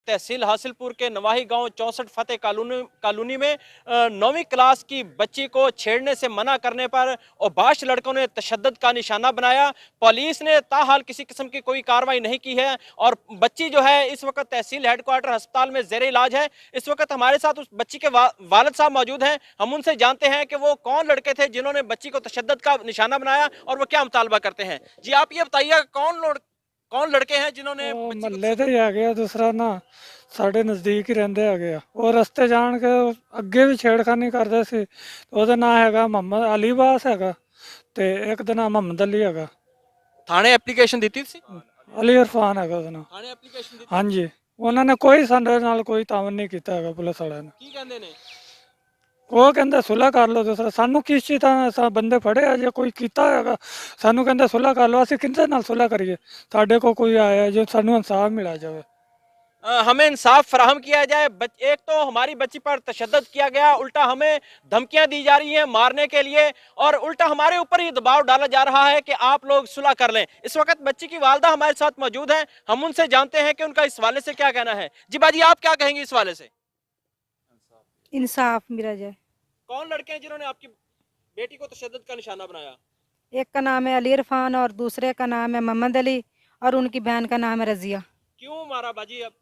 तहसील हासिलपुर के नवाही गांव 64 फतेह कॉलोनी में 9वीं क्लास की बच्ची को छेड़ने से मना करने पर औबाश लड़कों ने तशद्दुद का निशाना बनाया। पुलिस ने ताहाल किसी किस्म की कोई कार्रवाई नहीं की है और बच्ची जो है इस वक्त तहसील हेडक्वार्टर अस्पताल में ज़ेरे इलाज है। इस वक्त हमारे साथ उस बच्ची के वालिद साहब मौजूद हैं। हम उनसे जानते हैं कि वो कौन लड़के थे जिन्होंने बच्ची को तशद्दुद का निशाना बनाया और वो क्या मुतालबा करते हैं। जी आप ये बताइए कौन लड़के हैं जिन्होंने ਮਹੱਲੇ ਦੇ ਹੀ ਹੈਗੇ ਆ। ਦੂਸਰਾ ਨਾ ਸਾਡੇ ਨਜ਼ਦੀਕ ਹੀ ਰਹਿੰਦੇ ਹੈਗੇ ਆ। ਉਹ ਰਸਤੇ ਜਾਣ ਕੇ ਅੱਗੇ ਵੀ ਛੇੜਖਾਨੀ ਕਰਦੇ ਸੀ। ਉਹਦਾ ਨਾਂ ਹੈਗਾ ਮੁਹੰਮਦ ਅਲੀ ਬਾਸ ਹੈਗਾ ਤੇ ਇੱਕ ਦਾ ਨਾਮ ਮੁਹੰਮਦ ਅਲੀ ਹੈਗਾ। थाने एप्लीकेशन दी थी ਅਲੀ ਇਰਫਾਨ ਹੈਗਾ ਉਹਦਾ ਨਾਂ। थाने एप्लीकेशन दी ਹਾਂਜੀ, ਉਹਨਾਂ ਨੇ ਕੋਈ ਸਾਡੇ ਨਾਲ ਕੋਈ ਤਾਵਨ ਨਹੀਂ ਕੀਤਾ ਹੈਗਾ ਪੁਲਿਸ ਵਾਲਿਆਂ ਨੇ। की कहंदे ने ਉਹ ਕਹਿੰਦੇ ਸੁਲ੍ਹਾ ਕਰ ਲਓ। ਦੂਸਰਾ ਸਾਨੂੰ ਕਿਸ ਚੀਜ਼ ਦਾ ਬੰਦੇ ਫੜੇ ਆ ਜੇ ਕੋਈ ਕੀਤਾ ਹੈਗਾ ਸਾਨੂੰ ਕਹਿੰਦੇ ਸੁਲ੍ਹਾ ਕਰ ਲਓ। ਅਸੀਂ ਕਿਹਦੇ ਨਾਲ ਸੁਲ੍ਹਾ ਕਰੀਏ? ਸਾਡੇ ਕੋਲ ਕੋਈ ਆਇਆ ਜੋ ਸਾਨੂੰ ਇਨਸਾਫ ਮਿਲਾ ਜਾਵੇ। हमें इंसाफ फराहम किया जाए। एक तो हमारी बच्ची पर तशद्दुद किया गया, उल्टा हमें धमकियां दी जा रही हैं मारने के लिए और उल्टा हमारे ऊपर ही दबाव डाला जा रहा है कि आप लोग सुलह कर लें। इस वक्त बच्ची की वालदा हमारे साथ मौजूद है, हम उनसे जानते हैं कि उनका इस वाले से क्या कहना है। जी बाजी आप क्या कहेंगे इस वाले से? इंसाफ मिला जाए। कौन लड़के हैं जिन्होंने आपकी बेटी को तशद्दुद का निशाना बनाया? एक का नाम है अली इरफान और दूसरे का नाम है मोहम्मद अली और उनकी बहन का नाम है रजिया। क्यों मारा बाजी? अब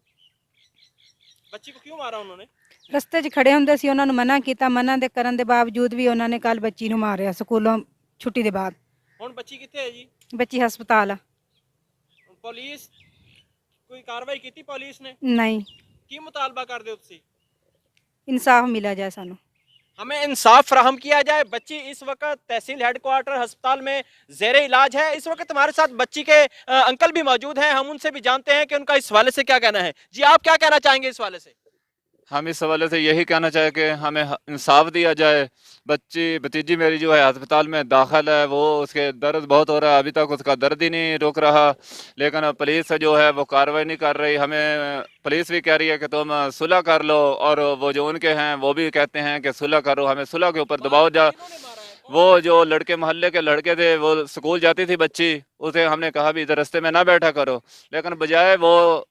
बच्ची को क्यों मारा उन्होंने? रस्ते 'ਚ ਖੜੇ ਹੁੰਦੇ ਸੀ, ਉਹਨਾਂ ਨੂੰ ਮਨਾ ਕੀਤਾ। ਮਨਾ ਦੇ ਕਰਨ ਦੇ ਬਾਵਜੂਦ ਵੀ ਉਹਨਾਂ ਨੇ ਕੱਲ ਬੱਚੀ ਨੂੰ ਮਾਰਿਆ ਸਕੂਲੋਂ ਛੁੱਟੀ ਦੇ ਬਾਅਦ। ਹੁਣ ਬੱਚੀ ਕਿੱਥੇ ਹੈ ਜੀ? ਬੱਚੀ ਹਸਪਤਾਲ ਆ। ਪੁਲਿਸ ਕੋਈ ਕਾਰਵਾਈ ਕੀਤੀ ਪੁਲਿਸ ਨੇ? ਨਹੀਂ, ਕੀ ਮੁਤਾਲਬਾ ਕਰਦੇ ਹੋ ਤੁਸੀਂ? इंसाफ मिला जाए सानू। हमें इंसाफ फराहम किया जाए। बच्ची इस वक्त तहसील हेडक्वार्टर अस्पताल में ज़ेरे इलाज है। इस वक्त हमारे साथ बच्ची के अंकल भी मौजूद हैं, हम उनसे भी जानते हैं कि उनका इस हवाले से क्या कहना है। जी आप क्या कहना चाहेंगे इस हवाले से? हम इस हवाले से यही कहना चाहें कि हमें इंसाफ दिया जाए। भतीजी मेरी जो है अस्पताल में दाखिल है, वो उसके दर्द बहुत हो रहा है, अभी तक उसका दर्द ही नहीं रुक रहा, लेकिन पुलिस जो है वो कार्रवाई नहीं कर रही। हमें पुलिस भी कह रही है कि तुम सुलह कर लो और वो जो उनके हैं वो भी कहते हैं कि सुलह करो। हमें सुलह के ऊपर दबाव जा। वो जो लड़के मोहल्ले के लड़के थे, वो स्कूल जाती थी बच्ची, उसे हमने कहा भी इधर रास्ते में ना बैठा करो, लेकिन बजाय वो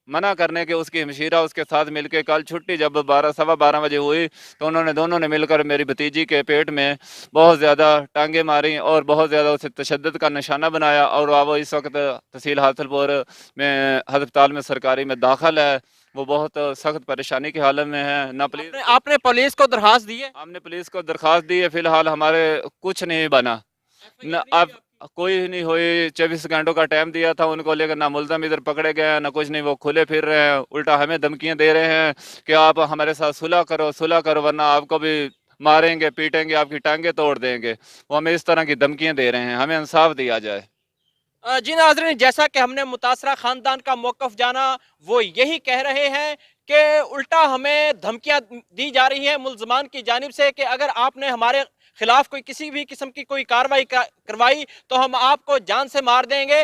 मना करने के उसकी हमशीरा उसके साथ मिलके कल छुट्टी जब 12 बजे हुई तो उन्होंने दोनों ने मिलकर मेरी भतीजी के पेट में बहुत ज़्यादा टांगे मारी और बहुत ज़्यादा उसे तशद्दुद का निशाना बनाया और वो इस वक्त तहसील हासिलपुर में अस्पताल में सरकारी में दाखिल है। वो बहुत सख्त परेशानी की हालत में है। ना पुलिस आपने पुलिस को दरखास्त दी है? हमने पुलिस को दरखास्त दी है, फिलहाल हमारे कुछ नहीं बना। न अब कोई नहीं हुई। 24 घंटों का टाइम दिया था उनको, लेकिन ना मुलजम इधर पकड़े गए हैं ना कुछ नहीं। वो खुले फिर रहे हैं, उल्टा हमें धमकियां दे रहे हैं कि आप हमारे साथ सुलह करो वरना आपको भी मारेंगे पीटेंगे, आपकी टांगे तोड़ देंगे। वो हमें इस तरह की धमकियां दे रहे हैं। हमें इंसाफ दिया जाए। जी नाज़रीन, जैसा कि हमने मुतासरा ख़ानदान का मौक़िफ़ जाना, वो यही कह रहे हैं कि उल्टा हमें धमकियां दी जा रही हैं मुल्ज़मान की जानिब से कि अगर आपने हमारे खिलाफ कोई किसी भी किस्म की कोई कार्रवाई करवाई तो हम आपको जान से मार देंगे।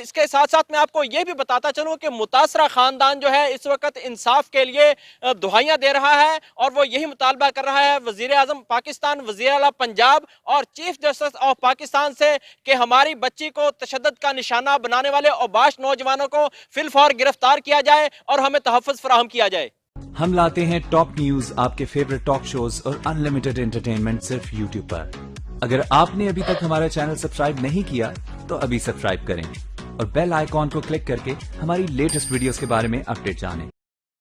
इसके साथ साथ मैं आपको ये भी बताता चलूँ कि मुतासरा ख़ानदान जो है इस वक्त इंसाफ के लिए दुहाइयाँ दे रहा है और वो यही मुतालबा कर रहा है वज़ीर आज़म पाकिस्तान, वज़ीर आला पंजाब और चीफ जस्टिस ऑफ पाकिस्तान से कि हमारी बच्ची को तशद्दुद का निशाना बनाने वाले औबाश नौजवानों को फिलफौर गिरफ्तार किया जाए और हमें तहफ़्फ़ुज़ फराहम किया जाए। हम लाते हैं टॉप न्यूज, आपके फेवरेट टॉक शोज और अनलिमिटेड एंटरटेनमेंट सिर्फ YouTube पर। अगर आपने अभी तक हमारा चैनल सब्सक्राइब नहीं किया तो अभी सब्सक्राइब करें और बेल आइकॉन को क्लिक करके हमारी लेटेस्ट वीडियोस के बारे में अपडेट जानें।